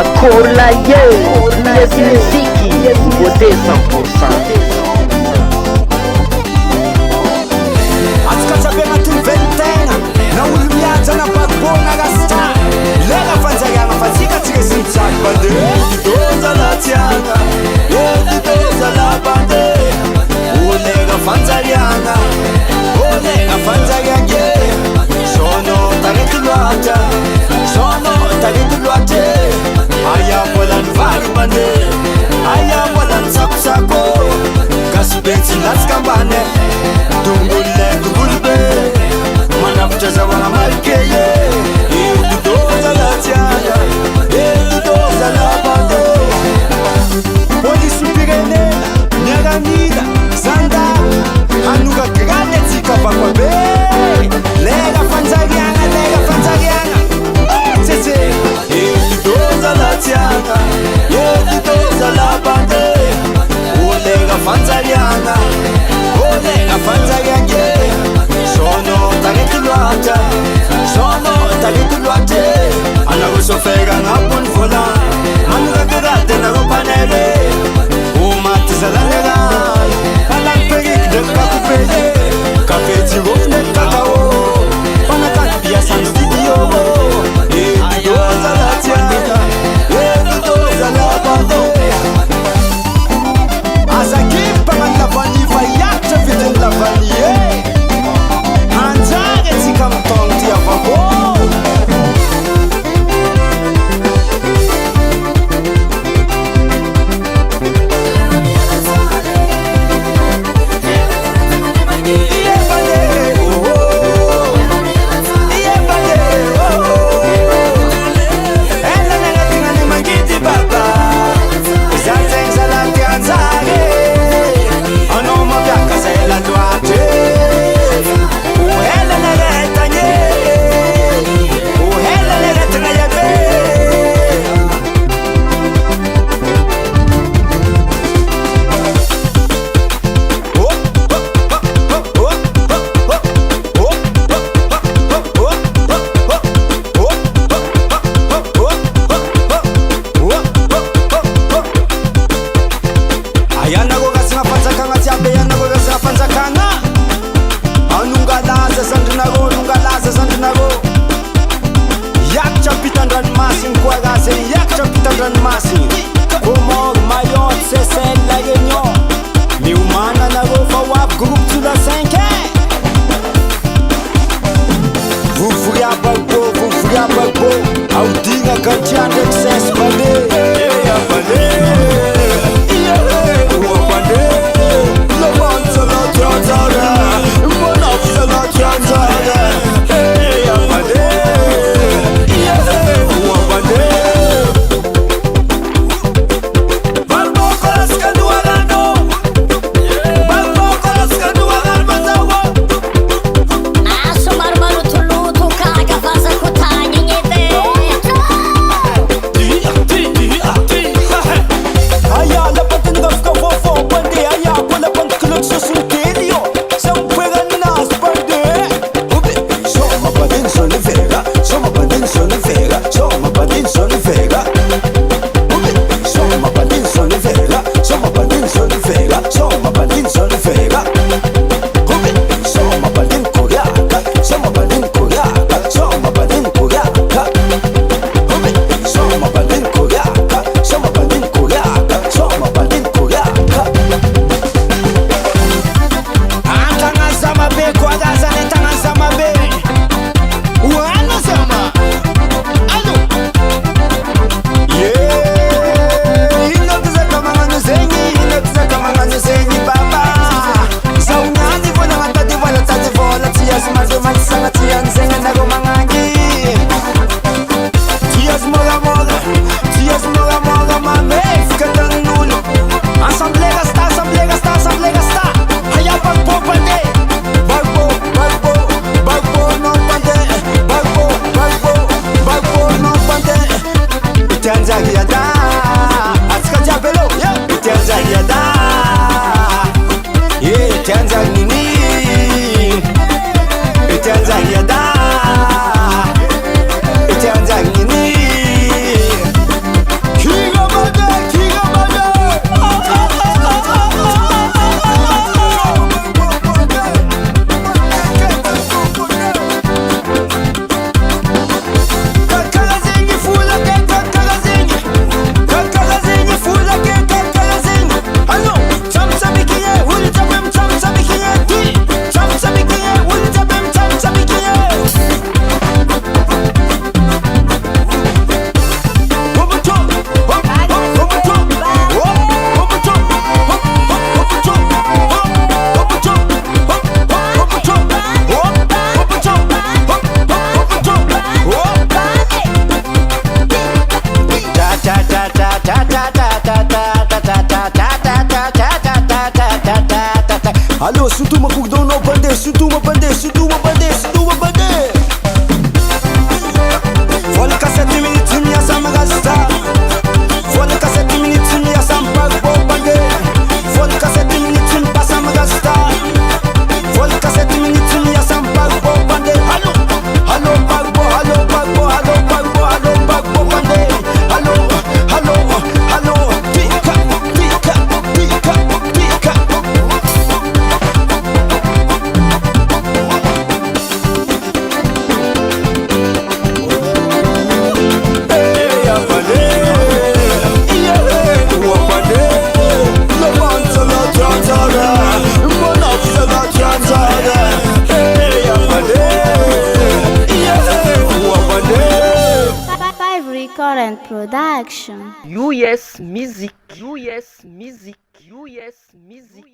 Akolaye, yes muziki, beauté 100%. Atikasabena tuvelitena na ulimiaza na bakbona gasta lega fanzayanga fazika tigesimtsaki bande doza la tianga doza la bande ulega fanzayanga ulega fanzayange sono tagetulwata sono tagetulwate aya molan varu bande aya molan sakusako kasubetsi latskambane Dungule dungulbe Manapchaza wana malkeye Doza la tiana Doza la bande Polisi pirenena Nyaganida Zanda Hanuga grande tika bakwa be Lega fanzariana Tete Doza la tiana Doza la bande Lega fanzariana Olega fanzariange Sono tagetulwata Sono tagetulwate Anagusofega ngapun fola Manuga gerate na rupanere Umatiza la legal Alakpegik de kakupele Kafeti rofne kakao Panakapia san studio Doza la tiana Doza la bande Azaki paman la vanifa yakcha fitin la vanie Anzage tika mtonti ya vabo Vamos con las canuanas. Allo, surtout ma cook dans nos bandés, surtout ma bandé, surtout ma bandé, surtout ma bandé. Volle cassette minutes, tu m'y as ça magasta. Volle cassette minutes, tu m'y as ça m'pagbo bandé. Volle cassette minutes, tu m'pas ça magasta. Volle cassette minutes, tu m'y as ça m'pagbo bandé. Allo, allo pagbo, allo pagbo, allo pagbo, allo pagbo bandé. Allo, allo, allo, pika, pika, pika, pika. Current production. US Music. US Music. US Music.